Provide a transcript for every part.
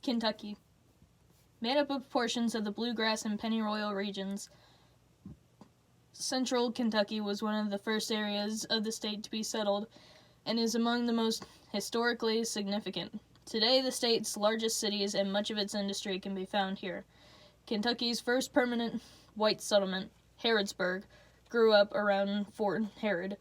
Kentucky. Made up of portions of the Bluegrass and Pennyroyal regions, Central Kentucky was one of the first areas of the state to be settled and is among the most historically significant. Today, the state's largest cities and much of its industry can be found here. Kentucky's first permanent white settlement, Harrodsburg, grew up around Fort Harrod,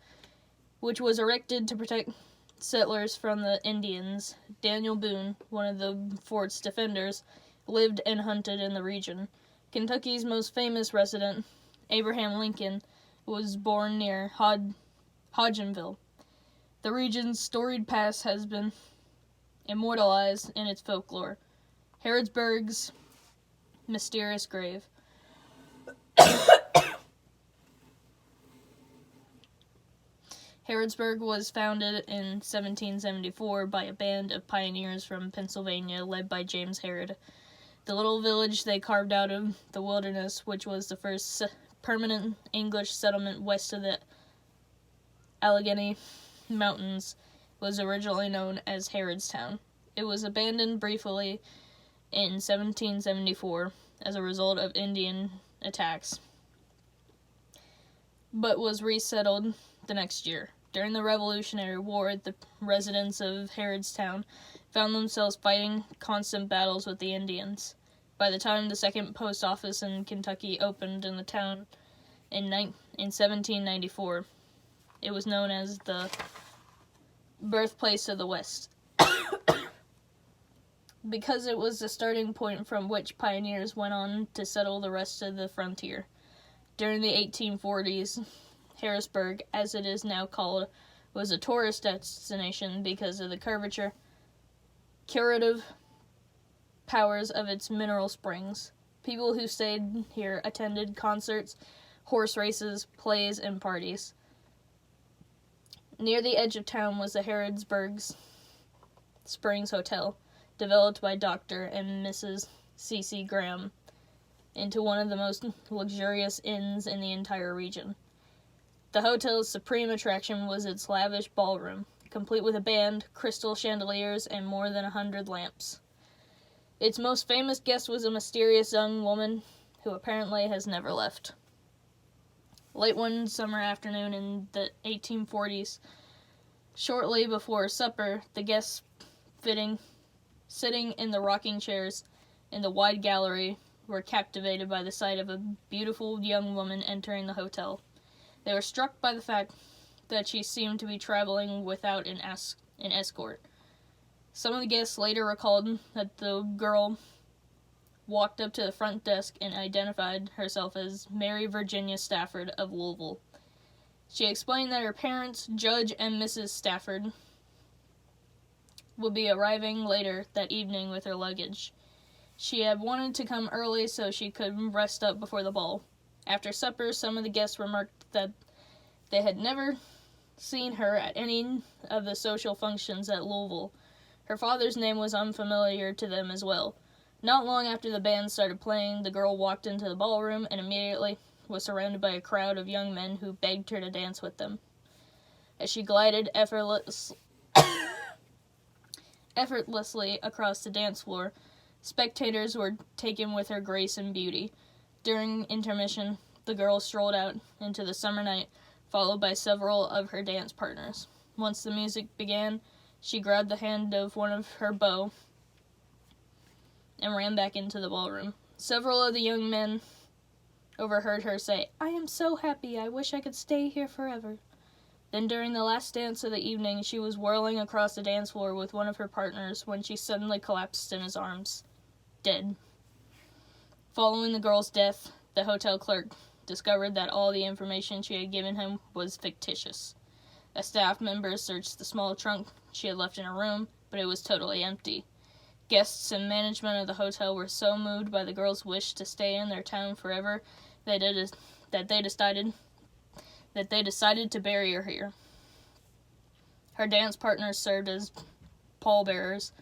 which was erected to protect settlers from the Indians. Daniel Boone, one of the fort's defenders, lived and hunted in the region. Kentucky's most famous resident, Abraham Lincoln, was born near Hodgenville. The region's storied past has been immortalized in its folklore. Harrodsburg's mysterious grave. Harrodsburg was founded in 1774 by a band of pioneers from Pennsylvania led by James Harrod. The little village they carved out of the wilderness, which was the first permanent English settlement west of the Allegheny Mountains, was originally known as Harrodstown. It was abandoned briefly in 1774 as a result of Indian attacks, but was resettled the next year. During the Revolutionary War, the residents of Harrodstown found themselves fighting constant battles with the Indians. By the time the second post office in Kentucky opened in the town in 1794, it was known as the birthplace of the West, because it was the starting point from which pioneers went on to settle the rest of the frontier. During the 1840s, Harrisburg, as it is now called, was a tourist destination because of the curative powers of its mineral springs. People who stayed here attended concerts, horse races, plays, and parties. Near the edge of town was the Harrodsburg Springs Hotel, developed by Dr. and Mrs. C.C. Graham into one of the most luxurious inns in the entire region. The hotel's supreme attraction was its lavish ballroom, complete with a band, crystal chandeliers, and more than 100 lamps. Its most famous guest was a mysterious young woman who apparently has never left. Late one summer afternoon in the 1840s, shortly before supper, the guests sitting in the rocking chairs in the wide gallery were captivated by the sight of a beautiful young woman entering the hotel. They were struck by the fact that she seemed to be traveling without an escort. Some of the guests later recalled that the girl walked up to the front desk and identified herself as Mary Virginia Stafford of Louisville. She explained that her parents, Judge and Mrs. Stafford, would be arriving later that evening with her luggage. She had wanted to come early so she could rest up before the ball. After supper, some of the guests remarked that they had never seen her at any of the social functions at Louisville. Her father's name was unfamiliar to them as well. Not long after the band started playing, the girl walked into the ballroom and immediately was surrounded by a crowd of young men who begged her to dance with them. As she glided effortlessly across the dance floor, spectators were taken with her grace and beauty. During intermission, the girl strolled out into the summer night, followed by several of her dance partners. Once the music began, she grabbed the hand of one of her beaux and ran back into the ballroom. Several of the young men overheard her say, "I am so happy, I wish I could stay here forever." Then during the last dance of the evening, she was whirling across the dance floor with one of her partners when she suddenly collapsed in his arms, dead. Following the girl's death, the hotel clerk discovered that all the information she had given him was fictitious. A staff member searched the small trunk she had left in her room, but it was totally empty. Guests and management of the hotel were so moved by the girl's wish to stay in their town forever that they decided to bury her here. Her dance partners served as pallbearers.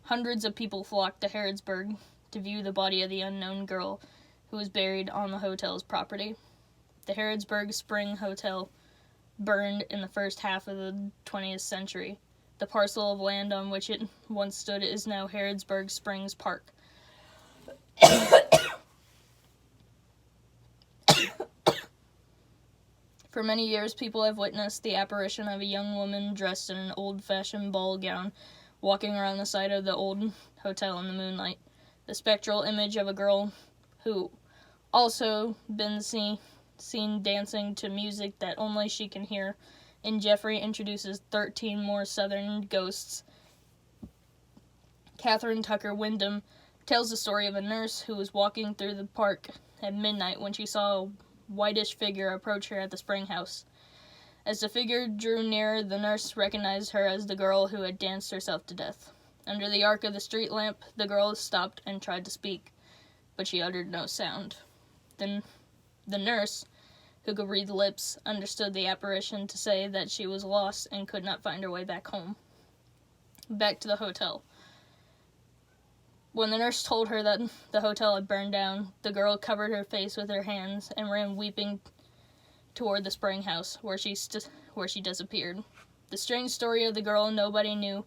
Hundreds of people flocked to Harrodsburg to view the body of the unknown girl who was buried on the hotel's property. The Harrodsburg Spring Hotel burned in the first half of the 20th century, The parcel of land on which it once stood is now Harrodsburg Springs Park. For many years, people have witnessed the apparition of a young woman dressed in an old-fashioned ball gown walking around the side of the old hotel in the moonlight. The spectral image of a girl who also been seen dancing to music that only she can hear, and Jeffrey introduces 13 more southern ghosts. Catherine Tucker Wyndham tells the story of a nurse who was walking through the park at midnight when she saw a whitish figure approach her at the spring house. As the figure drew nearer, the nurse recognized her as the girl who had danced herself to death. Under the arc of the street lamp, the girl stopped and tried to speak, but she uttered no sound. Then the nurse, who could read lips, understood the apparition to say that she was lost and could not find her way back home. Back to the hotel. When the nurse told her that the hotel had burned down, the girl covered her face with her hands and ran weeping toward the spring house, where she disappeared. The strange story of the girl nobody knew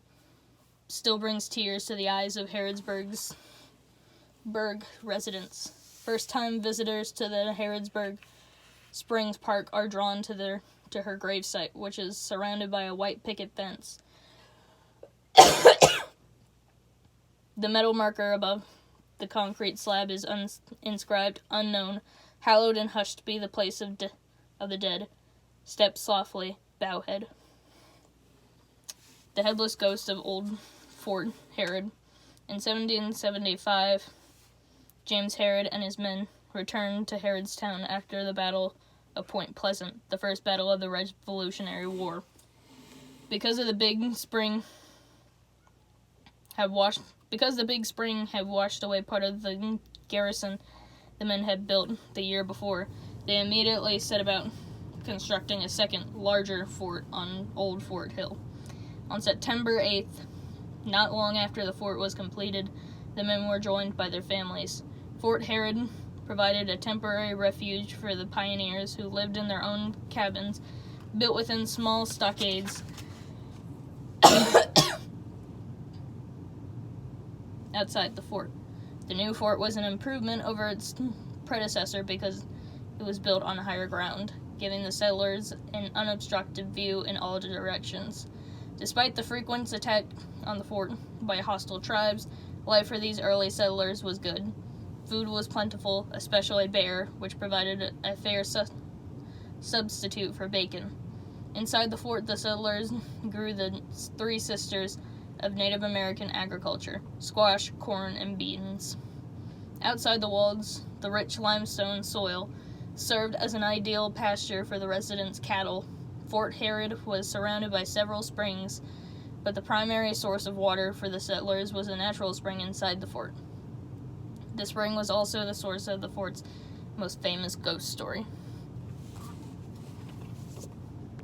still brings tears to the eyes of Harrodsburg residents. First-time visitors to the Harrodsburg Springs Park are drawn to her gravesite, which is surrounded by a white picket fence. The metal marker above the concrete slab is inscribed, "Unknown, hallowed and hushed be the place of the dead. Step softly, Bowhead." The headless ghost of old Fort Harrod. In 1775, James Harrod and his men returned to Harrodstown after the Battle of Point Pleasant, the first battle of the Revolutionary War. Because the big spring had washed away part of the garrison the men had built the year before, they immediately set about constructing a second, larger fort on Old Fort Hill. On September 8th, not long after the fort was completed, the men were joined by their families. Fort Harrod provided a temporary refuge for the pioneers who lived in their own cabins, built within small stockades outside the fort. The new fort was an improvement over its predecessor because it was built on higher ground, giving the settlers an unobstructed view in all directions. Despite the frequent attack on the fort by hostile tribes, life for these early settlers was good. Food was plentiful, especially bear, which provided a fair substitute for bacon. Inside the fort, the settlers grew the three sisters of Native American agriculture: squash, corn, and beans. Outside the walls, the rich limestone soil served as an ideal pasture for the residents' cattle. Fort Harrod was surrounded by several springs, but the primary source of water for the settlers was a natural spring inside the fort. The spring was also the source of the fort's most famous ghost story.